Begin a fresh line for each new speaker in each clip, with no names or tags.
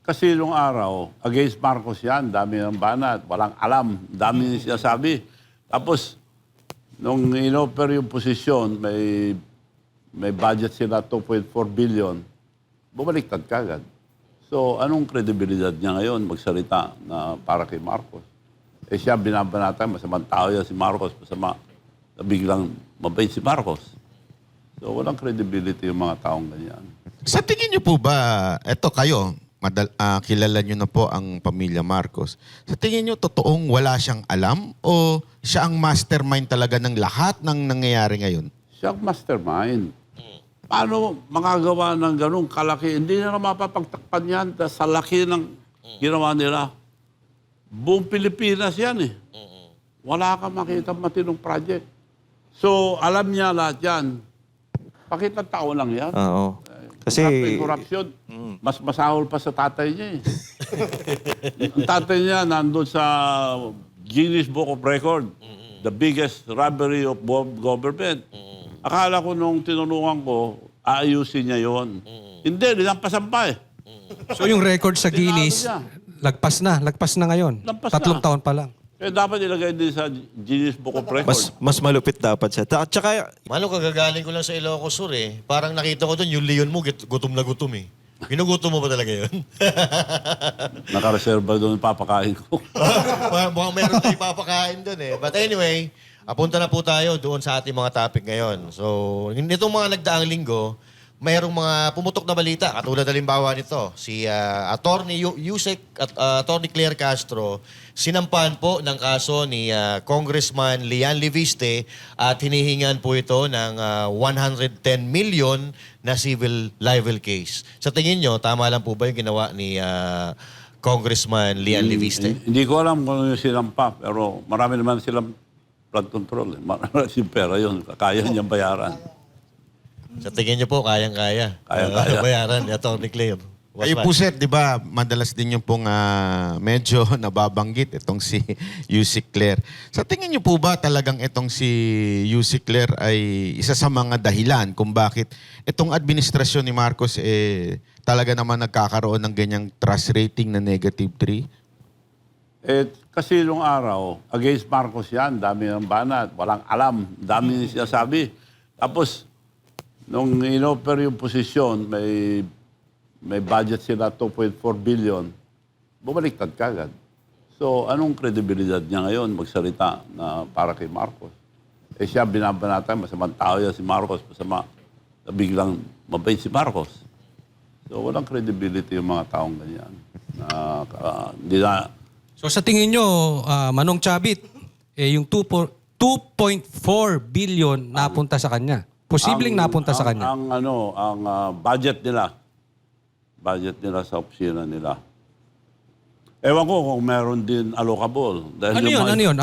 Kasi nung araw, against Marcos yan, dami ng banat, walang alam, dami yung sinasabi. Tapos, nung inoffer yung posisyon, may budget sila 2.4 billion, bumaliktad kagad. So, anong kredibilidad niya ngayon magsalita na para kay Marcos? Eh siya binabanatan, masamang tao yan si Marcos, masama na biglang mabait si Marcos. So, walang credibility yung mga taong ganyan.
Sa tingin niyo po ba, eto kayo, kilala niyo na po ang pamilya Marcos. Sa tingin niyo, totoong wala siyang alam o siya ang mastermind talaga ng lahat ng nangyayari ngayon?
Siya ang mastermind. Paano makagawa ng ganung kalaki? Hindi na mapapagtakpan yan sa laki ng ginawa nila. Buong Pilipinas yan eh. Wala kang makita matinong project. So, alam niya lahat yan. Pakita tao lang yan.
Oo. Kasi
Corruption, mas masahol pa sa tatay niya eh. Ang tatay niya nandun sa Guinness Book of Record. The biggest robbery of government. Akala ko nung tinulungan ko, aayusin niya yon. Hindi, nilampasan pa eh.
So yung record sa Guinness, lagpas na ngayon.
Lampas
3
na.
taon pa lang.
Eh, dapat ilagay din sa Guinness Book of Record.
mas malupit dapat siya. Tsaka,
Mano, kagagaling ko lang sa Ilocos Sur eh. Parang nakita ko doon, yung leon mo, gutom na gutom eh. Ginugutom mo ba talaga yun?
Nakareserva doon papakain ko.
Mukhang meron tayo papakain doon eh. But anyway, apunta na po tayo doon sa ating mga topic ngayon. So, nitong mga nagdaang linggo, mayroong mga pumutok na balita. Katulad halimbawa nito, si Attorney Attorney Claire Castro, sinampahan po ng kaso ni Congressman Lian Liviste at hinihingan po ito ng 110 million na civil libel case. Sa tingin nyo, tama lang po ba yung ginawa ni Congressman Lian Liviste?
Hindi ko alam kung ano yung sinampa, pero marami naman silang flood control. Marami yung pera yun. Kaya niyang bayaran.
Sa tingin nyo po, kayang-kaya.
Kayang-kaya.
Bayaran ni Attorney Claire.
Kayo po sir, di ba, madalas din yung pong medyo nababanggit itong si Yusek Claire. Sa tingin niyo po ba talagang itong si Yusek Claire ay isa sa mga dahilan kung bakit itong administrasyon ni Marcos talaga naman nagkakaroon ng ganyang trust rating na -3?
Kasi nung araw, against Marcos yan, dami ng banat, walang alam, dami yung sinasabi. Tapos, nung inoffer yung posisyon, may budget sila 2.4 billion, bumaliktad kagad. So, anong kredibilidad niya ngayon magsalita na para kay Marcos? Eh siya binabanatan, masamang tao yan si Marcos, masama na biglang mabait si Marcos. So, walang credibility yung mga taong ganyan. Hindi na.
So sa tingin nyo, Manong Chavit, yung 2.4 billion napunta sa kanya. Posibleng napunta sa kanya.
Ang budget nila sa opisina nila. Ewan ko kung meron din allocable. Dahil
Ano yun?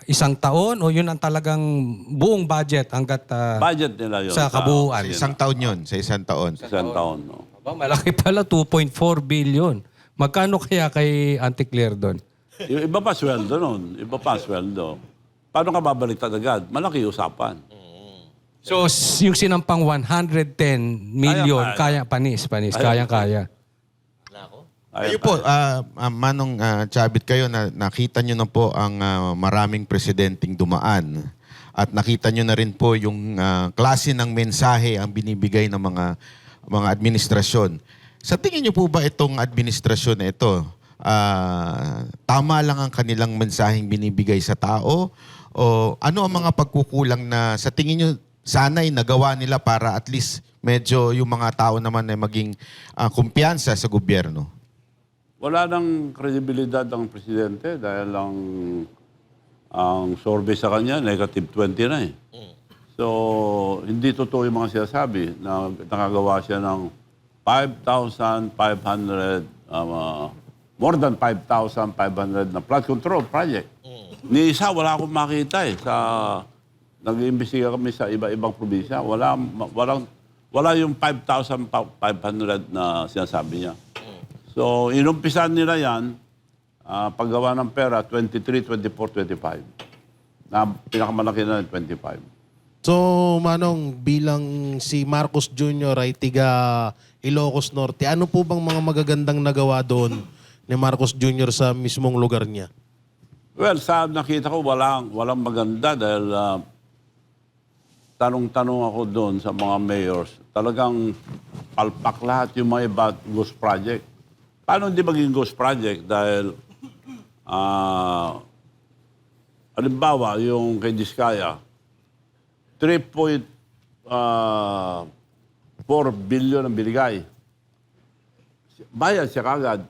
Isang taon o yun ang talagang buong budget hanggat
budget nila yun.
sa kabuuan?
Isang taon yun, sa isang taon.
Isang taon. No?
Aba, malaki pala, 2.4 billion. Magkano kaya kay Auntie Claire doon?
Iba pa sweldo nun. Iba pa sweldo. Paano ka babaliktad agad? Malaki usapan.
So yung sinampang 110 million, kaya panis, kayang-kaya.
Kayo po, Manong Chavit, kayo nakita nyo na po ang maraming presidenteng dumaan. At nakita nyo na rin po yung klase ng mensahe ang binibigay ng mga administrasyon. Sa tingin nyo po ba itong administrasyon na ito, tama lang ang kanilang mensaheng binibigay sa tao? O ano ang mga pagkukulang na sa tingin nyo sana'y nagawa nila para at least medyo yung mga tao naman ay maging kumpiyansa sa gobyerno?
Wala nang kredibilidad ang presidente dahil ang survey sa kanya, -20 na eh. So, hindi totoo yung mga sinasabi na nakagawa siya ng 5,500, more than 5,500 na flood control project. Ni isa, wala akong makita eh. Nag-iimbestiga kami sa iba-ibang probinsya. Wala yung 5,500 na sinasabi niya. So, inumpisan nila yan, paggawa ng pera, 23, 24, 25. Na pinakamalaki na 25.
So, Manong, bilang si Marcos Jr. ay tiga Ilocos Norte, ano po bang mga magagandang nagawa doon ni Marcos Jr. sa mismong lugar niya?
Well, sa nakita ko, walang maganda dahil tanong-tanong ako doon sa mga mayors. Talagang palpak lahat yung mga iba ghost project. Paano hindi maging ghost project? Dahil, halimbawa, yung kay Diskaya, 3.4 billion ang binigay. Bayad siya kagad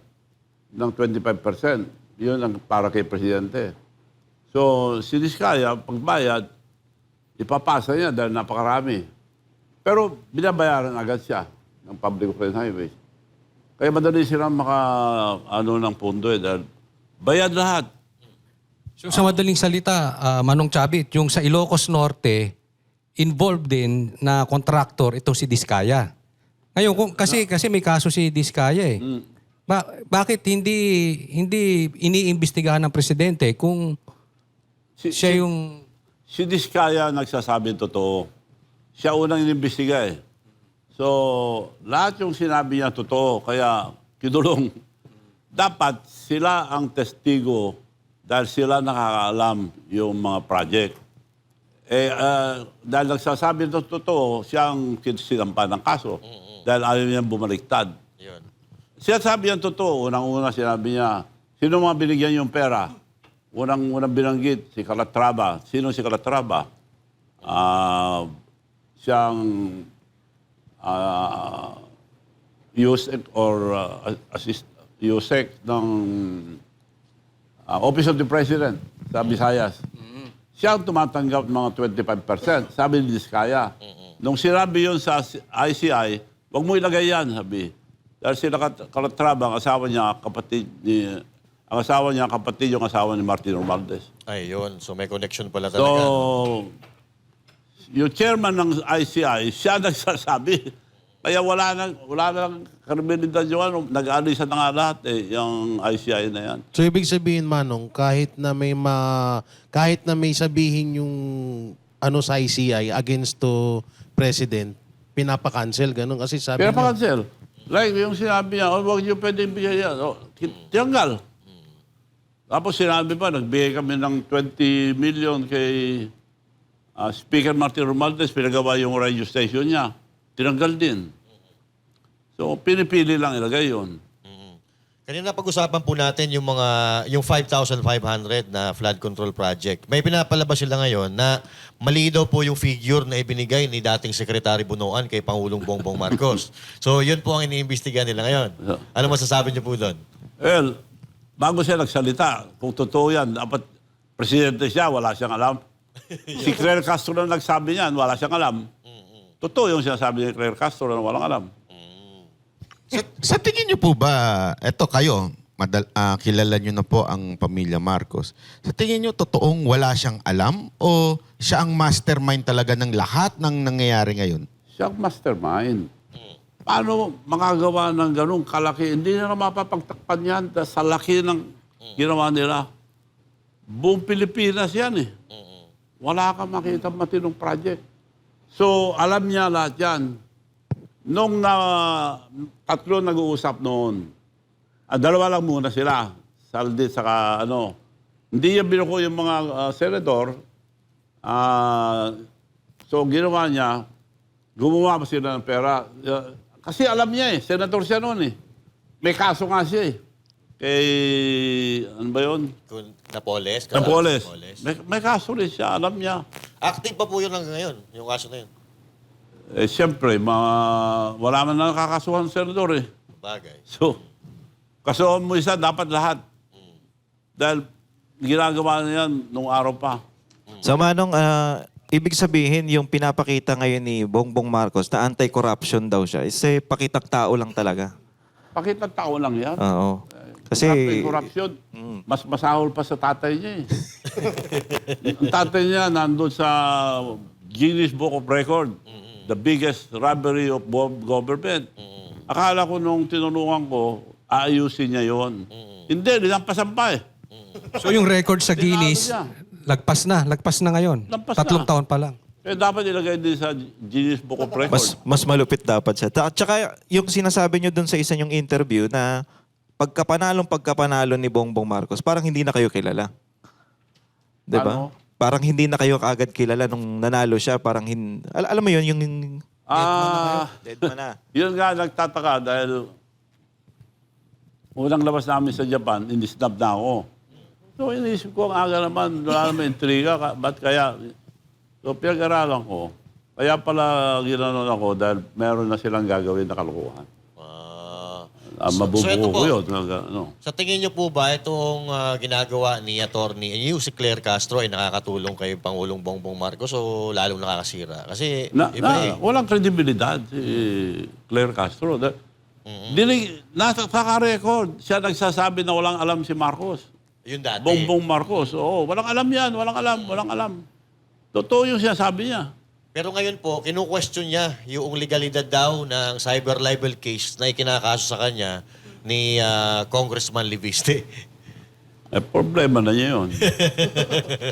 ng 25%. Yun ang para kay Presidente. So, si Diskaya, pagbayad, ipapasa niya dahil napakarami. Pero binabayaran agad siya ng Public Ukraine Highways. Kaya madali silang ng pundo dahil bayad lahat.
So sa madaling salita, Manong Chavit, yung sa Ilocos Norte, involved din na contractor itong si Diskaya. Ngayon, kasi may kaso si Diskaya eh. Bakit hindi iniimbestigahan ng presidente kung siya yung...
Si Diskaya nagsasabi totoo. Siya unang inimbestiga eh. So, lahat yung sinabi niya totoo, kaya kinulong. Dapat sila ang testigo dahil sila nakakaalam yung mga project. Dahil nagsasabi ng totoo, siya ang sinampa ng kaso. Dahil ayaw niyang bumaliktad.
Yun.
Siya sabi ang totoo. Unang-una sinabi niya, sino mga binigyan yung pera? Unang binanggit, si Calatrava. Sino si Calatrava? Siyang USEC or USEC ng Office of the President sa Visayas. Siya ang tumatanggap ng mga 25%. Sabi ni Diskaya. Nung sinabi yun sa ICI, wag mo ilagay yan, sabi. Dahil sila Calatrava, ang asawa niya, kapatid yung asawa ni Martin Romualdez.
Ay, yun. So may connection pala talaga.
So, yung chairman ng ICI, siya nagsasabi. Kaya wala nang kredibilidad yung nag-alisa na nga lahat yung ICI na yan.
So, ibig sabihin, Manong, kahit na may sabihin yung sa ICI against to President, pinapakancel, ganun. Kasi sabi
Pero
niya,
pa-cancel. Like yung sinabi niya, huwag niyo pwedeng bigyan yan. Tiyanggal. Tapos sinabi pa, nagbigay kami ng 20 million kay Speaker Martin Romualdez, pinagawa yung radio station niya. Tinanggal din. So, pinipili lang ilagay yun.
Kanina pag-usapan po natin yung 5,500 na flood control project. May pinapalabas sila ngayon na mali daw po yung figure na ibinigay ni dating Secretary Bunoan kay Pangulong Bongbong Marcos. So, yun po ang iniimbestigahan nila ngayon. Ano masasabi niyo po doon?
Well, bago siya nagsalita, kung totoo yan, dapat presidente siya, wala siyang alam. Si Claire Castro na nagsabi niyan, wala siyang alam. Totoo yung sinasabi ni Claire Castro na walang alam.
Sa tingin niyo po ba, eto kayo, kilala niyo na po ang pamilya Marcos. Sa tingin niyo, totoong wala siyang alam o siya ang mastermind talaga ng lahat ng nangyayari ngayon?
Siya ang mastermind. Paano makagawa ng ganung kalaki? Hindi na mapapagtakpan yan sa laki ng ginawa nila. Buong Pilipinas yan eh. Wala kang makita matinong project. So, alam niya lahat yan. Nung tatlo nag-uusap noon, dalawa lang muna sila. Saldi saka Hindi niya binuko yung mga senador. So, ginawa niya, gumawa pa sila ng pera. Kasi alam niya senador siya noon eh. May kaso nga siya eh. Kay, ano ba yun?
Napoles?
Napoles. May kaso rin siya, alam niya.
Active pa po yun hanggang ngayon, yung kaso na yun.
Siyempre, wala man na nakakasuhan ng senador eh.
Bagay.
So, kasuhan mo isa, dapat lahat. Dahil ginagawa niya yan nung araw pa.
So Manong, ibig sabihin yung pinapakita ngayon ni Bongbong Marcos na anti-corruption daw siya, pakitang tao lang talaga.
Pakitang tao lang yan.
Oo. Kasi...
Corruption, mas masahol pa sa tatay niya eh. Ang tatay niya nandun sa Guinness Book of Record. The biggest robbery of government. Akala ko nung tinulungan ko, aayusin niya yon. Hindi, nilampasan pa eh.
So yung record sa Guinness,
niya.
lagpas na ngayon.
Lagpas
3
na.
taon pa lang.
Eh, dapat ilagay din sa Guinness Book of Records.
Mas malupit dapat siya. Tsaka yung sinasabi nyo dun sa isa yung interview na pagkapanalo ni Bongbong Marcos, parang hindi na kayo kilala. Di ba?
Ano?
Parang hindi na kayo kaagad kilala nung nanalo siya. Parang alam mo yun, yung dead man na.
Yun nga, nagtataka dahil unang labas namin sa Japan, inisnab na ako. So, inisip ko, ang aga naman, wala naman intriga. Ba't kaya? So, pinag-aralan ko. Kaya pala ginanon ako dahil meron na silang gagawin na kalukuhan. Mabubuo
ito po,
ko yun. Ano.
sa tingin niyo po ba itong ginagawa ni Attorney, si Claire Castro ay nakakatulong kay Pangulong Bongbong Marcos o lalong nakakasira? Kasi
Walang kredibilidad si Claire Castro. Nasa-record, siya nagsasabi na walang alam si Marcos.
Yun dati.
Bongbong Marcos. Oo, walang alam yan. Walang alam. Totoo yung sinasabi niya.
Pero ngayon po, kinu-question niya yung legalidad daw ng cyber libel case na ikinakaso sa kanya ni Congressman Liviste.
Problema na niya yun.